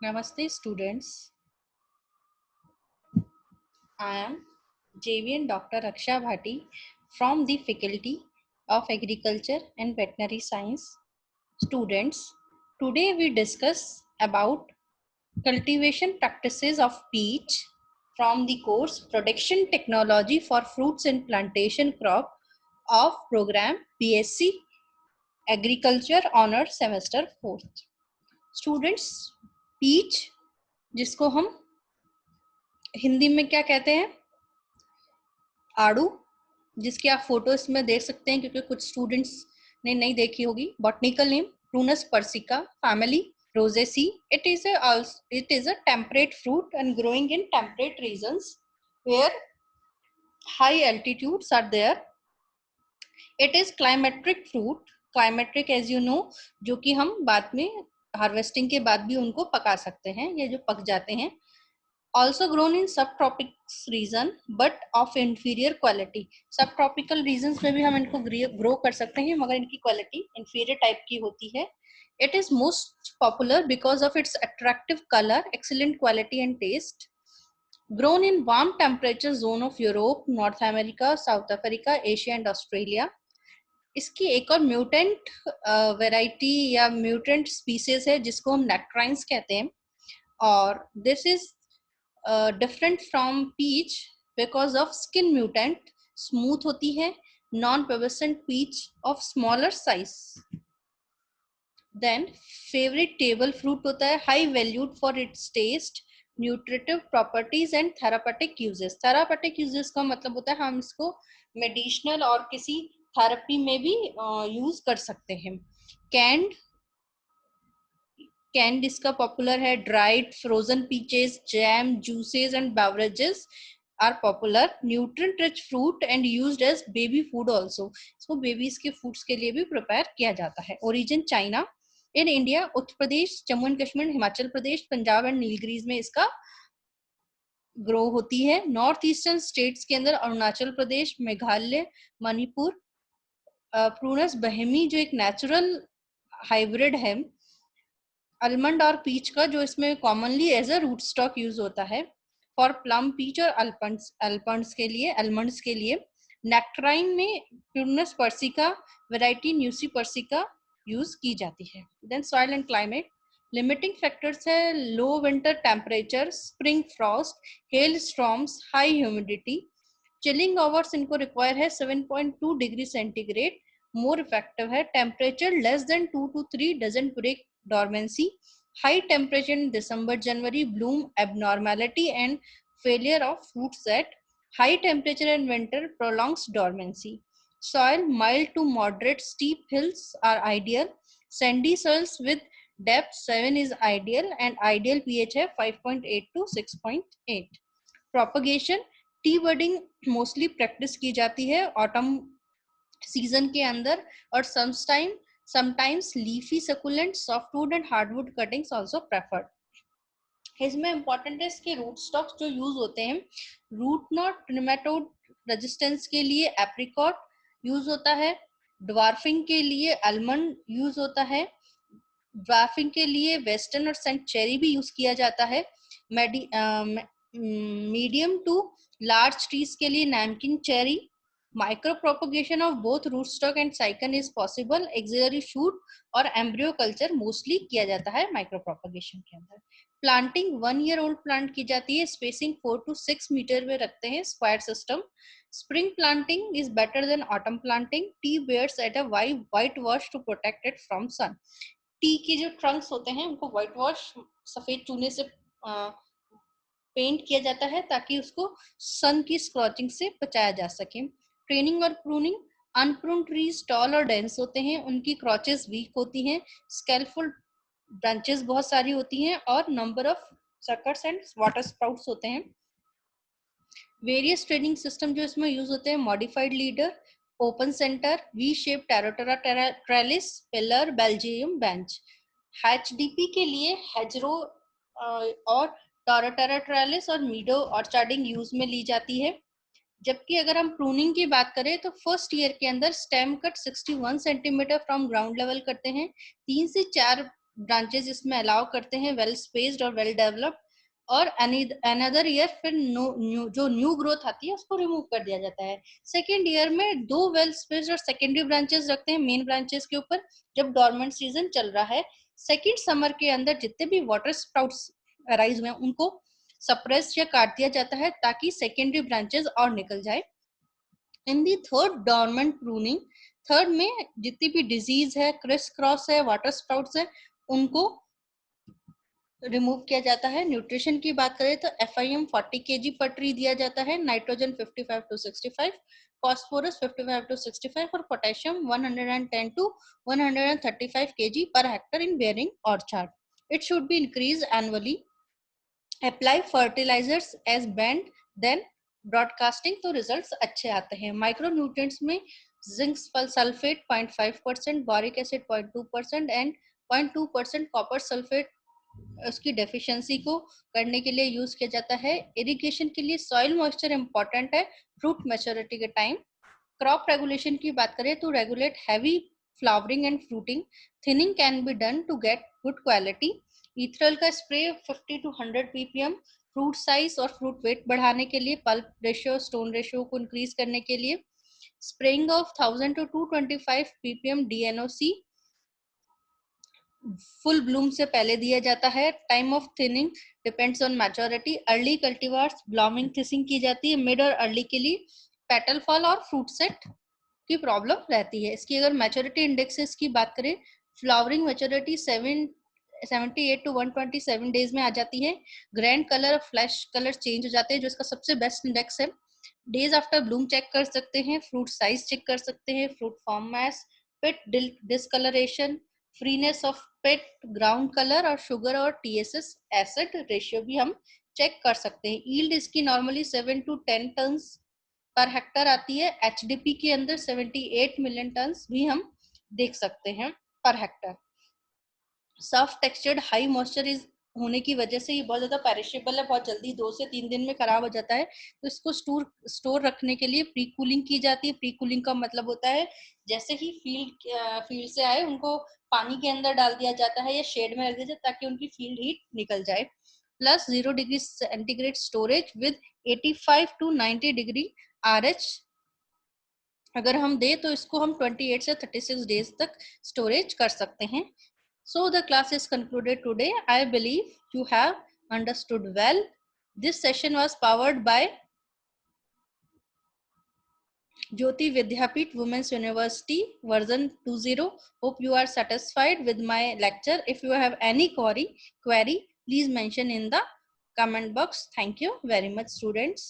Namaste students. I am JVN Dr. Raksha Bhati from the Faculty of Agriculture and Veterinary Science. Students, today we discuss about cultivation practices of peach from the course Production Technology for Fruits and Plantation Crop of program BSc Agriculture Honor Semester 4th. Students, peach जिसको हम हिंदी में क्या कहते हैं, आड़ू, जिसकी आप photo इसमें देख सकते हैं क्योंकि कुछ स्टूडेंट्स ने नहीं देखी होगी. Botanical name Prunus persica, family Rosaceae. It is a temperate fruit and growing in temperate regions where high altitudes are there. It is climatic fruit. Climatic as you know, जो कि हम बाद में हार्वेस्टिंग के बाद भी उनको पका सकते हैं, ये जो पक जाते हैं. Also grown in subtropics region but of inferior quality. Subtropical regions में भी हम इनको grow कर सकते हैं मगर इनकी quality inferior type की होती है. It is most popular because of its attractive color, excellent quality and taste. Grown in warm temperature zone of Europe, North America, South Africa, Asia and Australia. इसकी एक और म्यूटेंट वेराइटी या mutant species है जिसको हम nectarines कहते हैं, और this is different from peach because of skin mutant. Smooth होती है, non pubescent peach of smaller size. Then favourite table fruit होता है, high valued for its taste, nutritive properties and therapeutic uses. Therapeutic uses का मतलब होता है हम इसको मेडिसिनल और किसी थेरेपी में भी यूज कर सकते हैं. कैंड इसका पॉपुलर है. Dried frozen peaches, jam, juices and beverages are popular. Nutrient rich fruit and used as baby food also. इसको बेबीज के फूड्स के लिए भी प्रिपेयर किया जाता है. Origin China. In India Uttar Pradesh, Jammu and Kashmir, Himachal Pradesh, Punjab and Nilgiris में इसका ग्रो होती है. नॉर्थ ईस्टर्न स्टेट्स के अंदर अरुणाचल प्रदेश, मेघालय, मणिपुर. प्रूनस बहेमी जो एक नेचुरल हाइब्रिड है आलमंड और पीच का, जो इसमें commonly as a root stock use होता है फॉर प्लम, पीच और अल्पंड्स के लिए, आलमंड्स के लिए. नेक्ट्राइन में Prunus persica variety nucipersica use की जाती है. Then soil and climate. Limiting factors है low winter temperature, spring frost, hail storms, high humidity. Chilling hours इनको रिक्वायर है 7.2 डिग्री सेंटीग्रेड. मोर इफेक्टिव है. Temperature less than 2 to 3 doesn't break dormancy. High temperature in December, January, bloom abnormality and failure of fruit set. High temperature in winter prolongs dormancy. Soil mild to moderate, steep hills are ideal. Sandy soils with depth 7 is ideal and ideal pH है 5.8 to 6.8. Propagation. T budding mostly practice की जाती है autumn season के अंदर, और sometimes leafy succulent, softwood and hardwood cuttings also preferred. इसमें important है इसके रूट स्टॉक्स जो यूज होते हैं. रूट नॉट नेमाटोड रेजिस्टेंस के लिए एप्रिकॉट यूज होता है. ड्वार्फिंग के लिए आलमंड यूज होता है. ड्वार्फिंग के लिए वेस्टर्न और सेंट चेरी भी यूज किया जाता है. मीडियम टू लार्ज ट्रीज के लिए Nanking cherry. Micro propagation of both root stock and scion is possible. Axillary shoot और एम्ब्रियो कल्चर मोस्टली किया जाता है माइक्रो प्रोपोगेशन के अंदर. प्लांटिंग 1 year old प्लांट की जाती है. स्पेसिंग 4 to 6 मीटर में रखते हैं, square system. Spring planting is better than autumn planting. Tree bears at a white wash to protect it from sun. Tree के जो ट्रंक्स होते हैं उनको व्हाइट वॉश, सफेद चूने से पेंट किया जाता है ताकि उसको सन की स्क्रॉचिंग से बचाया जा सके. ट्रेनिंग और प्रूनिंग. अनप्रून ट्रीज टॉल और डेंस होते हैं, उनकी क्रॉचेस वीक होती हैं, स्केलफुल ब्रांचेस बहुत सारी होती हैं और number of suckers and water sprouts होते हैं. वेरियस ट्रेनिंग सिस्टम जो इसमें यूज होते हैं, modified leader, open centre, V shape Tatura trellis, pillar, Belgium bench. HDP के लिए हेजरो और टेरोटेरा ट्रेलिस और मीडो ऑर्चार्डिंग यूज में ली जाती है. जबकि अगर हम प्रूनिंग की बात करें तो फर्स्ट ईयर के अंदर stem cut 61 centimetre from ground level करते हैं. 3 से 4 ब्रांचेस इसमें अलाउ करते हैं, वेल स्पेस्ड और वेल डेवलप्ड, और अनदर ईयर फिर जो न्यू ग्रोथ आती है उसको रिमूव कर दिया जाता है। सेकेंड ईयर में 2 वेल स्पेस्ड और सेकेंडरी ब्रांचेस रखते हैं मेन ब्रांचेस के ऊपर जब डॉर्मेंट सीजन चल रहा है। सेकेंड समर के अंदर जितने भी वाटर स्प्राउट्स अराइज हुए उनको सप्रेस या काट दिया जाता है ताकि सेकेंडरी ब्रांचेस और निकल जाए। In the third dormant pruning, third में जितनी भी डिजीज है, क्रिस क्रॉस है, वाटर स्प्राउट्स है, उनको रिमूव किया जाता है। न्यूट्रिशन की बात करें तो FIM 40 kg पर ट्री दिया जाता है, नाइट्रोजन 55 to 65, फॉस्फोरस 55 to 65 और potassium 110 to 135 kg per hectare in bearing orchard. It should be increased annually. Apply fertilizers as band than broadcasting, तो रिजल्ट्स अच्छे आते हैं। माइक्रो न्यूट्रिएंट्स में zinc sulphate 0.5%, boric acid 0.2% and 0.2% copper sulphate उसकी deficiency को करने के लिए यूज किया जाता है। इरिगेशन के लिए सॉइल मॉइस्चर इंपॉर्टेंट है फ्रूट मैच्योरिटी के टाइम। क्रॉप रेगुलेशन की बात करें तो regulate heavy flowering and fruiting, thinning can be done to get good quality. Ethrel का spray 50 to 100 ppm, fruit size और फ्रूट वेट बढ़ाने के लिए, पल्प रेशियो स्टोन रेशियो को इंक्रीज करने के लिए। Spraying of 1000 to 225 ppm DNOC full bloom से पहले दिया जाता है। Time of thinning depends on maturity. Early cultivars blooming thinning की जाती है, मिड और अर्ली के लिए पेटल फॉल और फ्रूट सेट की प्रॉब्लम रहती है। इसकी अगर मैच्योरिटी इंडेक्सेस की बात करें, फ्लावरिंग मैच्योरिटी 78 to 127 डेज में आ जाती है। ग्रैंड कलर और फ्लैश कलर चेंज हो जाते हैं जो इसका सबसे बेस्ट इंडेक्स है। डेज आफ्टर ब्लूम चेक कर सकते हैं, फ्रूट साइज चेक कर सकते हैं, fruit firmness, pit discolouration, freeness of pit, ground colour और शुगर और TSS एसिड रेशियो भी हम चेक कर सकते हैं। ईल्ड इसकी नॉर्मली 7 to 10 टन पर हेक्टर आती है। HDP के अंदर 78 मिलियन टन भी हम देख सकते हैं per hectare. Soft textured high moisture होने की वजह से ये बहुत ज्यादा पेरिशेबल है, बहुत जल्दी 2 से 3 दिन में खराब हो जाता है। तो इसको स्टोर रखने के लिए प्री कूलिंग की जाती है। प्री कूलिंग का मतलब होता है जैसे ही फील्ड से आए उनको पानी के अंदर डाल दिया जाता है या शेड में रख दिया जाता है ताकि उनकी फील्ड हीट निकल जाए। Plus 0 degree centigrade storage with 85 to 90 degree RH अगर हम दे तो इसको हम 28 से 36 डेज तक स्टोरेज कर सकते हैं। So the class is concluded today. I believe you have understood well. This session was powered by Jyoti Vidyapeeth Women's University version 20. Hope you are satisfied with my lecture. If you have any query, please mention in the comment box. Thank you very much, students.